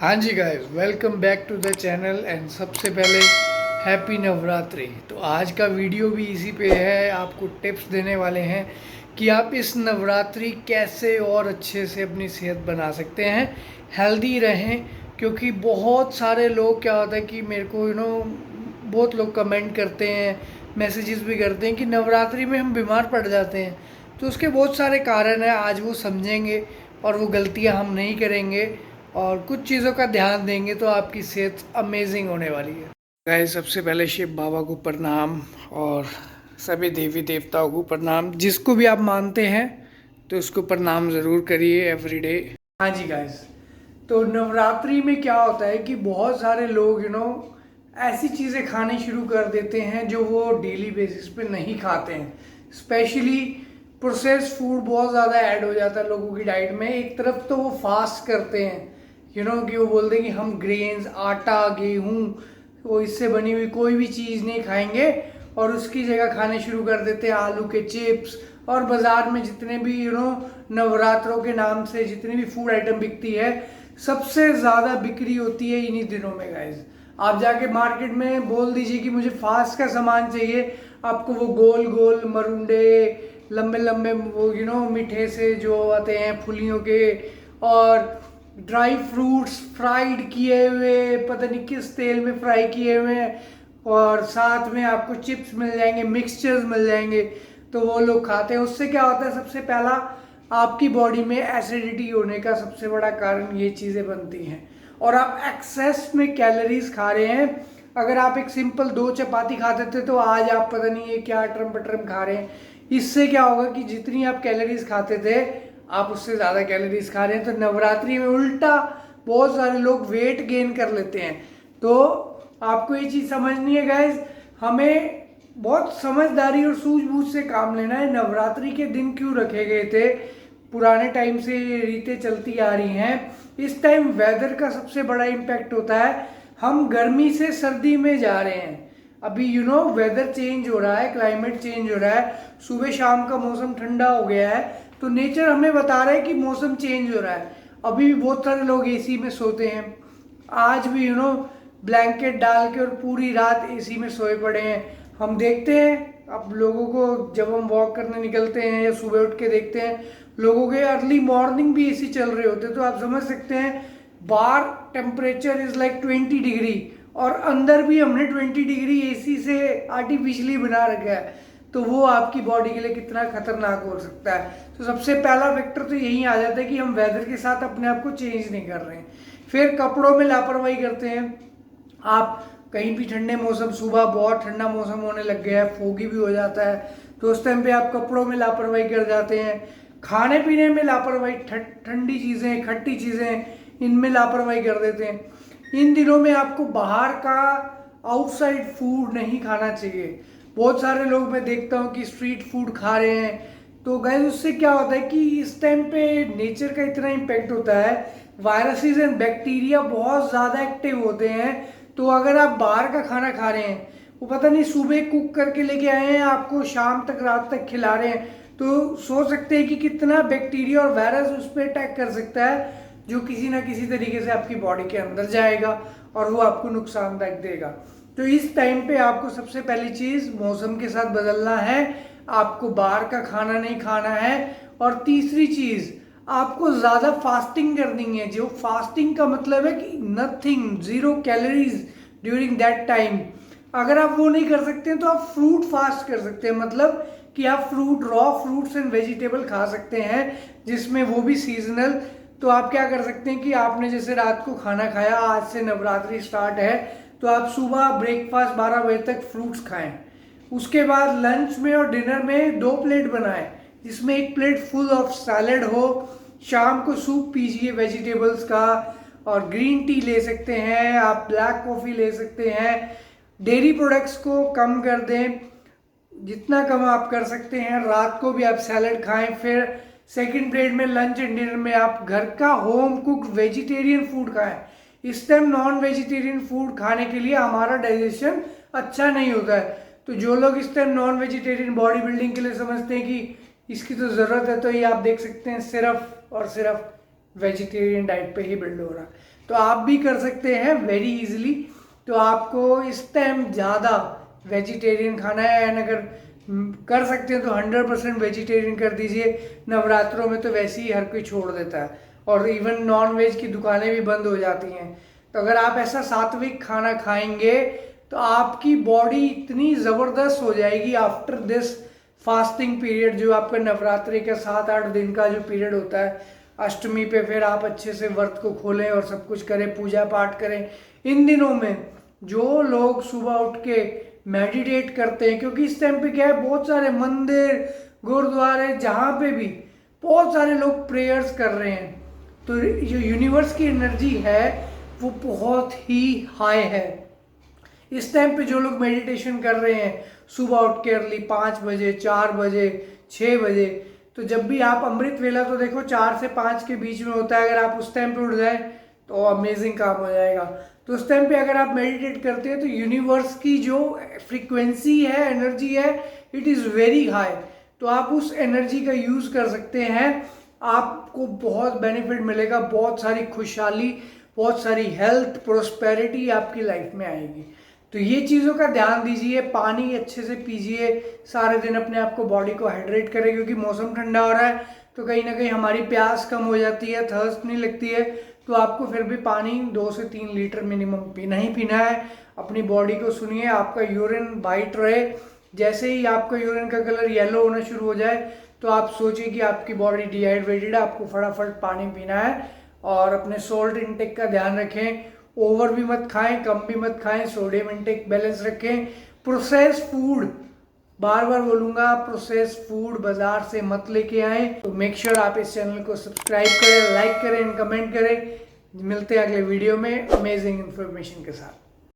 हाँ जी guys, welcome back to the channel and सबसे पहले हैप्पी नवरात्रि। तो आज का वीडियो भी इसी पे है। आपको टिप्स देने वाले हैं कि आप इस नवरात्रि कैसे और अच्छे से अपनी सेहत बना सकते हैं, हेल्दी रहें। क्योंकि बहुत सारे लोग, क्या होता है कि मेरे को बहुत लोग कमेंट करते हैं, मैसेजेस भी करते हैं कि नवरात्रि में हम बीमार पड़ जाते हैं। तो उसके बहुत सारे कारण हैं, आज वो समझेंगे और वो गलतियां हम नहीं करेंगे और कुछ चीज़ों का ध्यान देंगे तो आपकी सेहत अमेजिंग होने वाली है। गाइस, सबसे पहले शिव बाबा को प्रणाम और सभी देवी देवताओं को प्रणाम। जिसको भी आप मानते हैं तो उसको प्रणाम ज़रूर करिए एवरीडे। हाँ जी गाइस, तो नवरात्रि में क्या होता है कि बहुत सारे लोग ऐसी चीज़ें खानी शुरू कर देते हैं जो वो डेली बेसिस पे नहीं खाते हैं। स्पेशली प्रोसेस्ड फूड बहुत ज़्यादा ऐड हो जाता है लोगों की डाइट में। एक तरफ तो वो फास्ट करते हैं, कि वो बोलते हैं कि हम ग्रेन्स, आटा, गेहूँ, वो इससे बनी हुई कोई भी चीज़ नहीं खाएंगे और उसकी जगह खाने शुरू कर देते हैं आलू के चिप्स। और बाज़ार में जितने भी नवरात्रों के नाम से जितनी भी फूड आइटम बिकती है, सबसे ज़्यादा बिक्री होती है इन्हीं दिनों में गाइज। आप जाके मार्केट में बोल दीजिए कि मुझे फास्ट का सामान चाहिए, आपको वो गोल गोल मरुंडे, लंबे लंबे वो मीठे से जो आते हैं फुलियों के, और ड्राई फ्रूट्स फ्राइड किए हुए, पता नहीं किस तेल में फ्राई किए हुए हैं, और साथ में आपको चिप्स मिल जाएंगे, मिक्सचर्स मिल जाएंगे। तो वो लोग खाते हैं। उससे क्या होता है, सबसे पहला आपकी बॉडी में एसिडिटी होने का सबसे बड़ा कारण ये चीज़ें बनती हैं। और आप एक्सेस में कैलोरीज खा रहे हैं। अगर आप एक सिंपल 2 चपाती खाते थे तो आज आप पता नहीं ये क्या अटरम पटरम खा रहे हैं। इससे क्या होगा कि जितनी आप कैलोरीज खाते थे, आप उससे ज़्यादा कैलोरीज खा रहे हैं। तो नवरात्रि में उल्टा बहुत सारे लोग वेट गेन कर लेते हैं। तो आपको ये चीज़ समझनी है गाइज, हमें बहुत समझदारी और सूझबूझ से काम लेना है। नवरात्रि के दिन क्यों रखे गए थे, पुराने टाइम से ये रीतें चलती आ रही हैं। इस टाइम वेदर का सबसे बड़ा इम्पैक्ट होता है। हम गर्मी से सर्दी में जा रहे हैं। अभी वेदर चेंज हो रहा है, क्लाइमेट चेंज हो रहा है, सुबह शाम का मौसम ठंडा हो गया है। तो नेचर हमें बता रहा है कि मौसम चेंज हो रहा है। अभी भी बहुत सारे लोग एसी में सोते हैं। आज भी ब्लैंकेट डाल के और पूरी रात एसी में सोए पड़े हैं। हम देखते हैं अब लोगों को, जब हम वॉक करने निकलते हैं या सुबह उठ के देखते हैं, लोगों के अर्ली मॉर्निंग भी एसी चल रहे होते हैं। तो आप समझ सकते हैं बाहर टेम्परेचर इज लाइक 20 डिग्री और अंदर भी हमने 20 डिग्री एसी से आर्टिफिशियली बना रखा है। तो वो आपकी बॉडी के लिए कितना खतरनाक हो सकता है। तो सबसे पहला फैक्टर तो यही आ जाता है कि हम वेदर के साथ अपने आप को चेंज नहीं कर रहे हैं। फिर कपड़ों में लापरवाही करते हैं। आप कहीं भी ठंडे मौसम, सुबह बहुत ठंडा मौसम होने लग गया है, फोगी भी हो जाता है, तो उस टाइम पे आप कपड़ों में लापरवाही कर जाते हैं। खाने पीने में लापरवाही, ठंडी चीज़ें, खट्टी चीज़ें, इनमें लापरवाही कर देते हैं। इन दिनों में आपको बाहर का आउटसाइड फूड नहीं खाना चाहिए। बहुत सारे लोग मैं देखता हूँ कि स्ट्रीट फूड खा रहे हैं। तो गाइस, उससे क्या होता है कि इस टाइम पे नेचर का इतना इम्पेक्ट होता है, वायरसेस एंड बैक्टीरिया बहुत ज़्यादा एक्टिव होते हैं। तो अगर आप बाहर का खाना खा रहे हैं, वो पता नहीं सुबह कुक करके लेके आए हैं, आपको शाम तक, रात तक खिला रहे हैं, तो सोच सकते हैं कि कितना बैक्टीरिया और वायरस उस पर अटैक कर सकता है, जो किसी ना किसी तरीके से आपकी बॉडी के अंदर जाएगा और वो आपको नुकसानदायक देगा। तो इस टाइम पे आपको सबसे पहली चीज़ मौसम के साथ बदलना है। आपको बाहर का खाना नहीं खाना है। और तीसरी चीज़, आपको ज़्यादा फास्टिंग करनी है। जो फास्टिंग का मतलब है कि nothing, 0 calories during that time. अगर आप वो नहीं कर सकते हैं तो आप फ्रूट फास्ट कर सकते हैं। मतलब कि आप fruit, raw fruits and vegetable खा सकते हैं, जिसमें वो भी सीजनल। तो आप क्या कर सकते हैं कि आपने जैसे रात को खाना खाया, आज से नवरात्रि स्टार्ट है, तो आप सुबह ब्रेकफास्ट 12 बजे तक फ्रूट्स खाएं। उसके बाद लंच में और डिनर में 2 प्लेट बनाएं, जिसमें एक प्लेट फुल ऑफ सैलड हो। शाम को सूप पीजिए वेजिटेबल्स का, और ग्रीन टी ले सकते हैं आप, ब्लैक कॉफ़ी ले सकते हैं। डेयरी प्रोडक्ट्स को कम कर दें, जितना कम आप कर सकते हैं। रात को भी आप सैलड खाएं। फिर सेकंड प्लेट में लंच एंड डिनर में आप घर का होम कुक वेजिटेरियन फूड खाएं। इस टाइम नॉन वेजिटेरियन फूड खाने के लिए हमारा डाइजेशन अच्छा नहीं होता है। तो जो लोग इस time non vegetarian body building के लिए समझते हैं कि इसकी तो ज़रूरत है, तो ये आप देख सकते हैं सिर्फ और सिर्फ वेजिटेरियन डाइट पे ही बिल्ड हो रहा है। तो आप भी कर सकते हैं वेरी इजीली। तो आपको इस टाइम ज़्यादा वेजिटेरियन खाना है, एंड अगर कर सकते हैं तो 100% वेजिटेरियन कर दीजिए। नवरात्रों में तो वैसे ही हर कोई छोड़ देता है, और इवन नॉन वेज की दुकानें भी बंद हो जाती हैं। तो अगर आप ऐसा सात्विक खाना खाएंगे तो आपकी बॉडी इतनी ज़बरदस्त हो जाएगी आफ्टर दिस फास्टिंग पीरियड, जो आपका नवरात्रि का 7-8 दिन का जो पीरियड होता है। अष्टमी पे फिर आप अच्छे से व्रत को खोलें और सब कुछ करें, पूजा पाठ करें। इन दिनों में जो लोग सुबह उठ के मेडिटेट करते हैं, क्योंकि इस टाइम पे क्या है, बहुत सारे मंदिर, गुरुद्वारे, जहाँ पे भी बहुत सारे लोग प्रेयर्स कर रहे हैं, तो जो यूनिवर्स की एनर्जी है वो बहुत ही हाई है। इस टाइम पे जो लोग मेडिटेशन कर रहे हैं सुबह उठ के अर्ली 5 बजे, 4 बजे, 6 बजे, तो जब भी आप अमृत वेला तो देखो 4 से 5 के बीच में होता है, अगर आप उस टाइम पे उठ जाए तो अमेजिंग काम हो जाएगा। तो उस टाइम पे अगर आप मेडिटेट करते हैं तो यूनिवर्स की जो फ्रीक्वेंसी है, एनर्जी है, इट इज़ वेरी हाई। तो आप उस एनर्जी का यूज़ कर सकते हैं, आपको बहुत बेनिफिट मिलेगा, बहुत सारी खुशहाली, बहुत सारी हेल्थ, प्रोस्पेरिटी आपकी लाइफ में आएगी। तो ये चीज़ों का ध्यान दीजिए, पानी अच्छे से पीजिए सारे दिन, अपने आप को, बॉडी को हाइड्रेट करें, क्योंकि मौसम ठंडा हो रहा है तो कहीं ना कहीं हमारी प्यास कम हो जाती है, थर्स्ट नहीं लगती है। तो आपको फिर भी पानी 2 से 3 लीटर मिनिमम पीना ही पीना है। अपनी बॉडी को सुनिए, आपका यूरिन वाइट रहे। जैसे ही आपका यूरिन का कलर येलो होना शुरू हो जाए तो आप सोचिए कि आपकी बॉडी डिहाइड्रेटेड है, आपको फटाफट पानी पीना है। और अपने सोल्ट इनटेक का ध्यान रखें, ओवर भी मत खाएं, कम भी मत खाएं, सोडियम इनटेक बैलेंस रखें। प्रोसेस फूड, बार बार बोलूंगा, प्रोसेस फूड बाजार से मत लेके आए। तो मेक श्योर आप इस चैनल को सब्सक्राइब करें, लाइक करें, कमेंट करें। मिलते हैं अगले वीडियो में अमेजिंग इन्फॉर्मेशन के साथ।